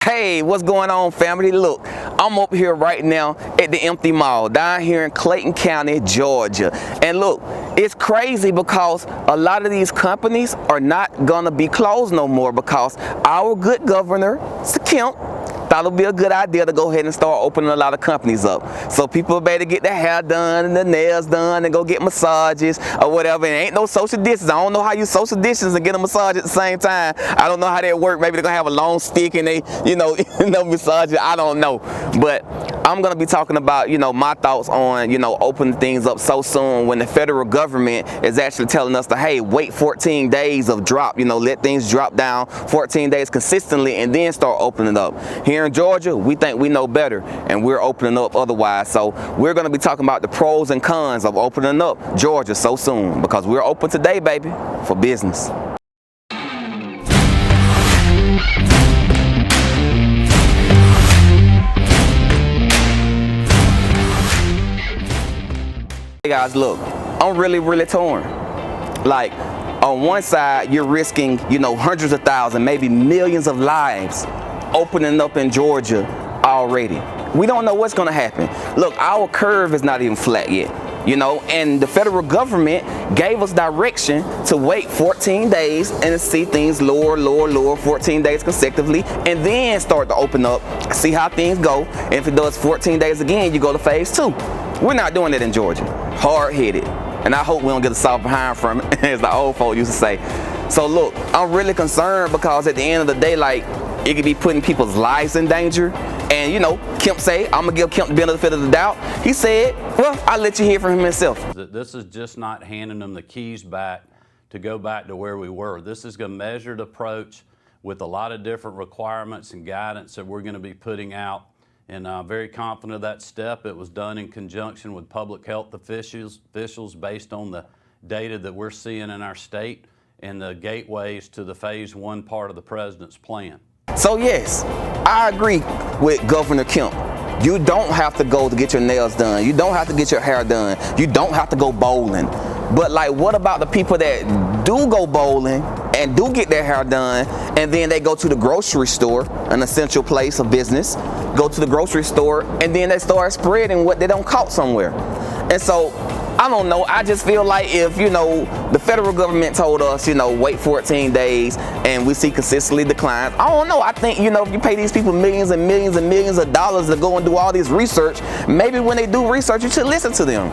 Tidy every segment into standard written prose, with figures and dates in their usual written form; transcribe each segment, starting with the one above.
Hey, what's going on, family? Look, I'm up here right now at the Empty Mall down here in Clayton County, Georgia. And look, it's crazy because a lot of these companies are not gonna be closed no more because our good governor, Kemp, thought it would be a good idea to go ahead and start opening a lot of companies up. So people better get their hair done and their nails done and go get massages or whatever. And ain't no social distance. I don't know how you social distance and get a massage at the same time. I don't know how that work. Maybe they're gonna have a long stick and they, massage it. I don't know. But I'm gonna be talking about, my thoughts on, opening things up so soon when the federal government is actually telling us to, hey, wait 14 days of drop, let things drop down 14 days consistently and then start opening up. Here in Georgia, we think we know better and we're opening up otherwise. So we're gonna be talking about the pros and cons of opening up Georgia so soon because we're open today, baby, for business. Hey guys, look, I'm really torn. Like, on one side, you're risking, hundreds of thousands, maybe millions of lives opening up in Georgia already. We don't know what's gonna happen. Look, our curve is not even flat yet, and the federal government gave us direction to wait 14 days and see things lower, 14 days consecutively, and then start to open up, see how things go. And if it does 14 days again, you go to phase 2. We're not doing it in Georgia. Hard-headed. And I hope we don't get a soft behind from it, as the old folk used to say. So look, I'm really concerned because at the end of the day, like, it could be putting people's lives in danger. And Kemp say, I'm gonna give Kemp the benefit of the doubt. He said, well, I'll let you hear from him himself. This is just not handing them the keys back to go back to where we were. This is a measured approach with a lot of different requirements and guidance that we're gonna be putting out. And I'm very confident of that step. It was done in conjunction with public health officials based on the data that we're seeing in our state and the gateways to the phase 1 part of the president's plan. So yes, I agree with Governor Kemp. You don't have to go to get your nails done. You don't have to get your hair done. You don't have to go bowling. But like, what about the people that do go bowling and do get their hair done and then they go to the grocery store, an essential place of business, go to the grocery store and then they start spreading what they don't caught somewhere. And so, I don't know, I just feel like if, the federal government told us, wait 14 days and we see consistently declines, I don't know, I think, if you pay these people millions and millions and millions of dollars to go and do all this research, maybe when they do research, you should listen to them.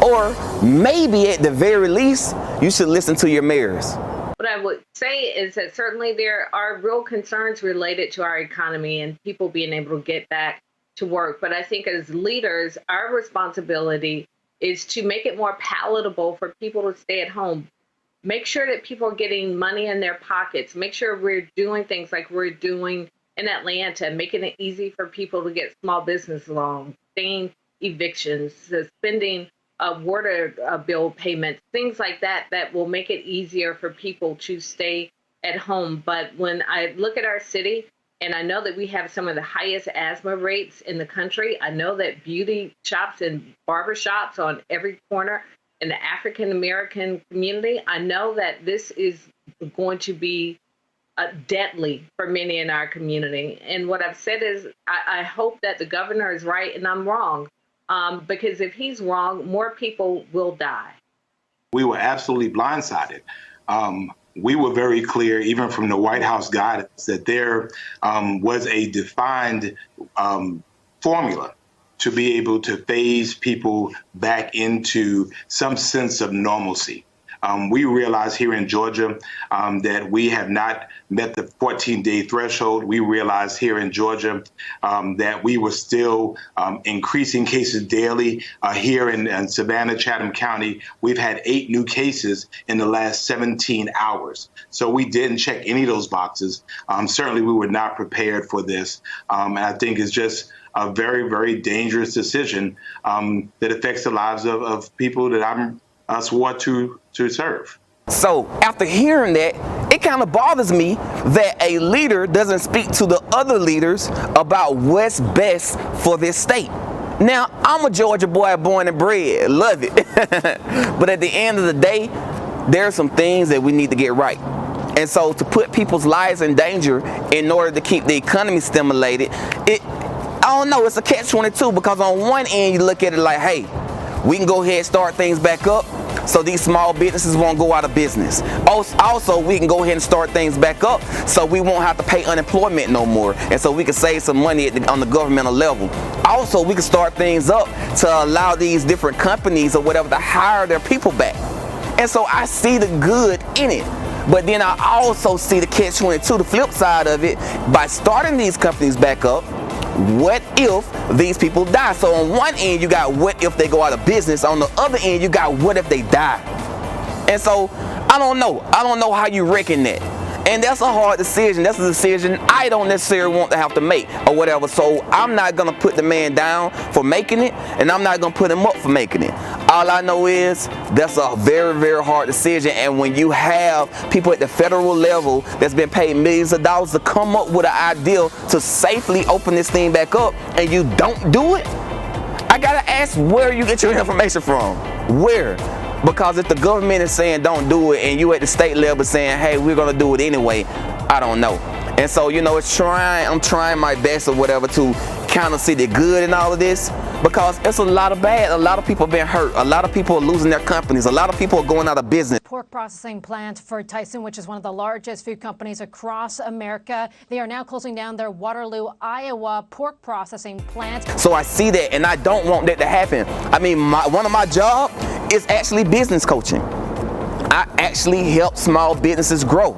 Or maybe at the very least, you should listen to your mayors. What I would say is that certainly there are real concerns related to our economy and people being able to get back to work. But I think as leaders, our responsibility is to make it more palatable for people to stay at home. Make sure that people are getting money in their pockets. Make sure we're doing things like we're doing in Atlanta, making it easy for people to get small business loans, staying evictions, suspending water bill payments, things like that, that will make it easier for people to stay at home. But when I look at our city, and I know that we have some of the highest asthma rates in the country, I know that beauty shops and barber shops on every corner in the African American community, I know that this is going to be deadly for many in our community. And what I've said is I hope that the governor is right and I'm wrong. Because if he's wrong, more people will die. We were absolutely blindsided. We were very clear, even from the White House guidance, that there was a defined formula to be able to phase people back into some sense of normalcy. We realize here in Georgia that we have not met the 14-day threshold. We realize here in Georgia that we were still increasing cases daily. Here in Savannah, Chatham County, we've had 8 new cases in the last 17 hours. So we didn't check any of those boxes. Certainly, we were not prepared for this. And I think it's just a very, very dangerous decision that affects the lives of people that I'm swore to serve. So after hearing that, it kind of bothers me that a leader doesn't speak to the other leaders about what's best for this state. Now, I'm a Georgia boy born and bred, love it. But at the end of the day, there are some things that we need to get right. And so to put people's lives in danger in order to keep the economy stimulated, I don't know, it's a catch-22, because on one end you look at it like, hey, we can go ahead and start things back up so these small businesses won't go out of business. Also, we can go ahead and start things back up so we won't have to pay unemployment no more, and so we can save some money on the governmental level. Also, we can start things up to allow these different companies or whatever to hire their people back. And so I see the good in it. But then I also see the catch-22, the flip side of it. By starting these companies back up, what if these people die? So on one end you got what if they go out of business, on the other end you got what if they die. And so I don't know how you reckon that. And that's a hard decision. That's a decision I don't necessarily want to have to make or whatever. So I'm not going to put the man down for making it, and I'm not going to put him up for making it. All I know is that's a very, very hard decision. And when you have people at the federal level that's been paid millions of dollars to come up with an idea to safely open this thing back up, and you don't do it, I got to ask where you get your information from. Where? Because if the government is saying don't do it, and you at the state level saying, hey, we're gonna do it anyway, I don't know. And so, you know, I'm trying my best or whatever to kind of see the good in all of this, because it's a lot of bad. A lot of people have been hurt. A lot of people are losing their companies. A lot of people are going out of business. Pork processing plant for Tyson, which is one of the largest food companies across America. They are now closing down their Waterloo, Iowa pork processing plant. So I see that, and I don't want that to happen. I mean, one of my jobs is actually business coaching. I actually help small businesses grow.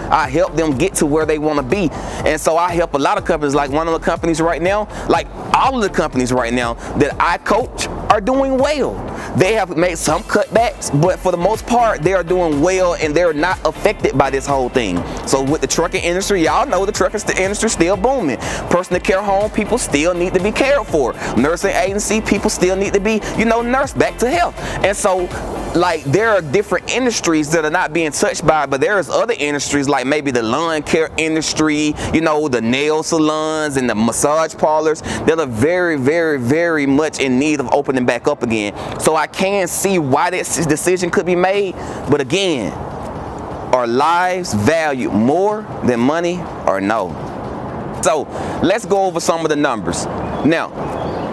I help them get to where they want to be. And so I help a lot of companies, like one of the companies right now, like all of the companies right now that I coach are doing well. They have made some cutbacks, but for the most part, they are doing well, and they're not affected by this whole thing. So with the trucking industry, y'all know the trucking industry still booming. Personal care home, people still need to be cared for. Nursing agency, people still need to be, nursed back to health. And so, like, there are different industries that are not being touched by, but there's other industries like maybe the lawn care industry, the nail salons and the massage parlors that are very, very, very much in need of opening back up again. So I can see why this decision could be made, but again, are lives valued more than money or no? So let's go over some of the numbers. Now,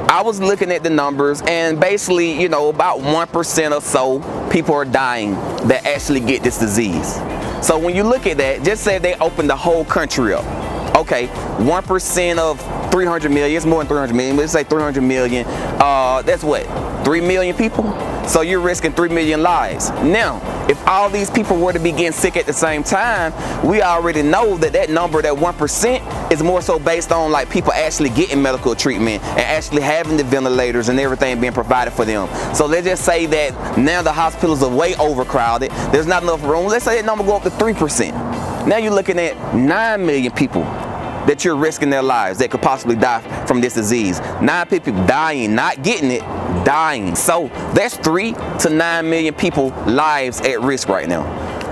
I was looking at the numbers, and basically, about 1% or so people are dying that actually get this disease. So when you look at that, just say they open the whole country up. Okay, 1% of 300 million, it's more than 300 million, let's say 300 million, that's what, 3 million people? So you're risking 3 million lives. Now, if all these people were to be getting sick at the same time, we already know that number, that 1%, is more so based on like people actually getting medical treatment and actually having the ventilators and everything being provided for them. So let's just say that now the hospitals are way overcrowded, there's not enough room. Let's say that number go up to 3%. Now you're looking at 9 million people that you're risking their lives that could possibly die from this disease. 9 people dying, not getting it, dying. So that's 3 to 9 million people lives at risk right now.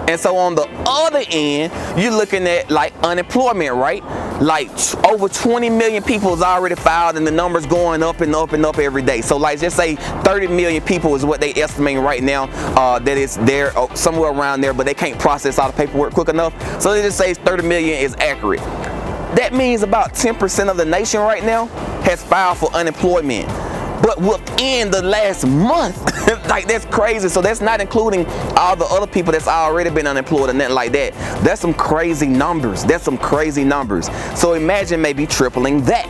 And so on the other end, you're looking at like unemployment, right? Like over 20 million people is already filed, and the numbers going up and up and up every day. So like just say 30 million people is what they estimating right now, that is there somewhere around there, but they can't process all the paperwork quick enough. So they just say 30 million is accurate. That means about 10% of the nation right now has filed for unemployment. But within the last month, like that's crazy. So that's not including all the other people that's already been unemployed or nothing like that. That's some crazy numbers. That's some crazy numbers. So imagine maybe tripling that.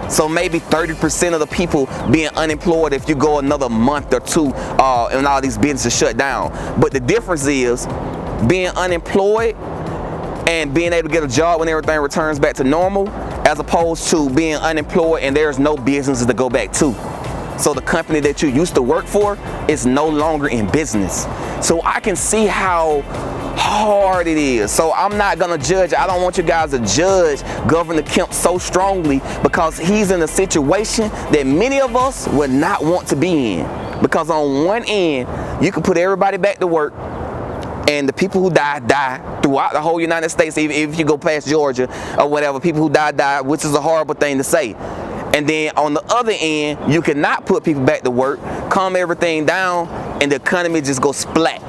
So maybe 30% of the people being unemployed if you go another month or two and all these businesses shut down. But the difference is being unemployed and being able to get a job when everything returns back to normal, as opposed to being unemployed and there's no businesses to go back to. So the company that you used to work for is no longer in business. So I can see how hard it is. So I'm not gonna judge. I don't want you guys to judge Governor Kemp so strongly, because he's in a situation that many of us would not want to be in. Because on one end, you can put everybody back to work, and the people who die throughout the whole United States. Even if you go past Georgia or whatever, people who die, which is a horrible thing to say. And then on the other end, you cannot put people back to work, calm everything down, and the economy just goes splat.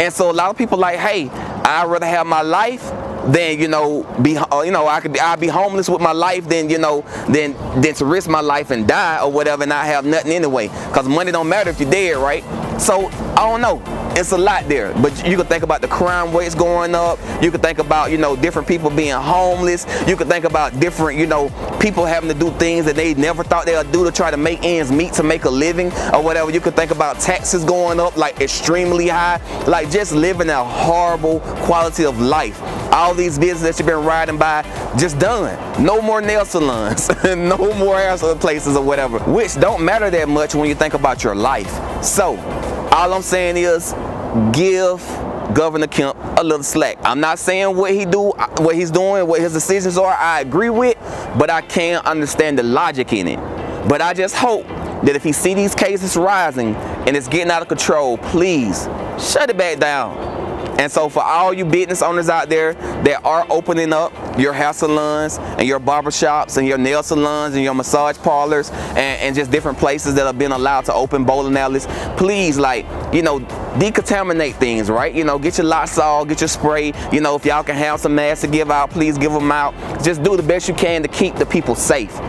And so a lot of people like, hey, I'd rather have my life than, you know, I'd be homeless with my life than, you know, than to risk my life and die or whatever and not have nothing anyway. Because money don't matter if you're dead, right? So I don't know. It's a lot there, but you can think about the crime rates going up. You can think about, you know, different people being homeless. You can think about different, you know, people having to do things that they never thought they would do to try to make ends meet, to make a living or whatever. You can think about taxes going up like extremely high, like just living a horrible quality of life. All these businesses that you've been riding by, just done. No more nail salons, no more hair salon places or whatever, which don't matter that much when you think about your life. So all I'm saying is, give Governor Kemp a little slack. I'm not saying what he's doing, what his decisions are, I agree with, but I can't understand the logic in it. But I just hope that if he see these cases rising and it's getting out of control, please shut it back down. And so for all you business owners out there that are opening up your hair salons and your barbershops and your nail salons and your massage parlors and just different places that have been allowed to open, bowling alleys, please, like, you know, decontaminate things, right? You know, get your Lysol, get your spray. You know, if y'all can have some masks to give out, please give them out. Just do the best you can to keep the people safe.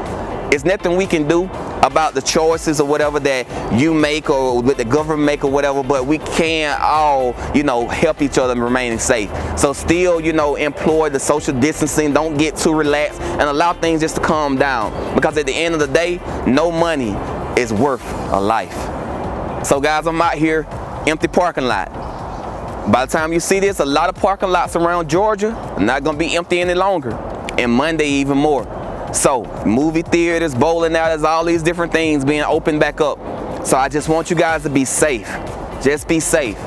It's nothing we can do about the choices or whatever that you make or that the government make or whatever, but we can all, you know, help each other in remaining safe. So still, you know, employ the social distancing, don't get too relaxed, and allow things just to calm down, because at the end of the day, no money is worth a life. So guys, I'm out here, empty parking lot. By the time you see this, a lot of parking lots around Georgia are not gonna be empty any longer, and Monday even more. So movie theaters, bowling alleys, all these different things being opened back up. So I just want you guys to be safe. Just be safe.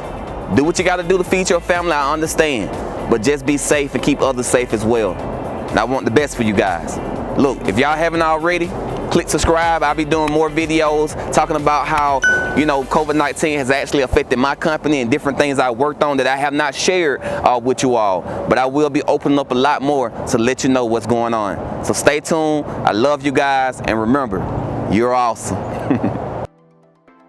Do what you got to do to feed your family, I understand, but just be safe and keep others safe as well. And I want the best for you guys. Look, if y'all haven't already, click subscribe. I'll be doing more videos talking about how, you know, COVID-19 has actually affected my company and different things I worked on that I have not shared with you all. But I will be opening up a lot more to let you know what's going on. So stay tuned. I love you guys, and remember, you're awesome.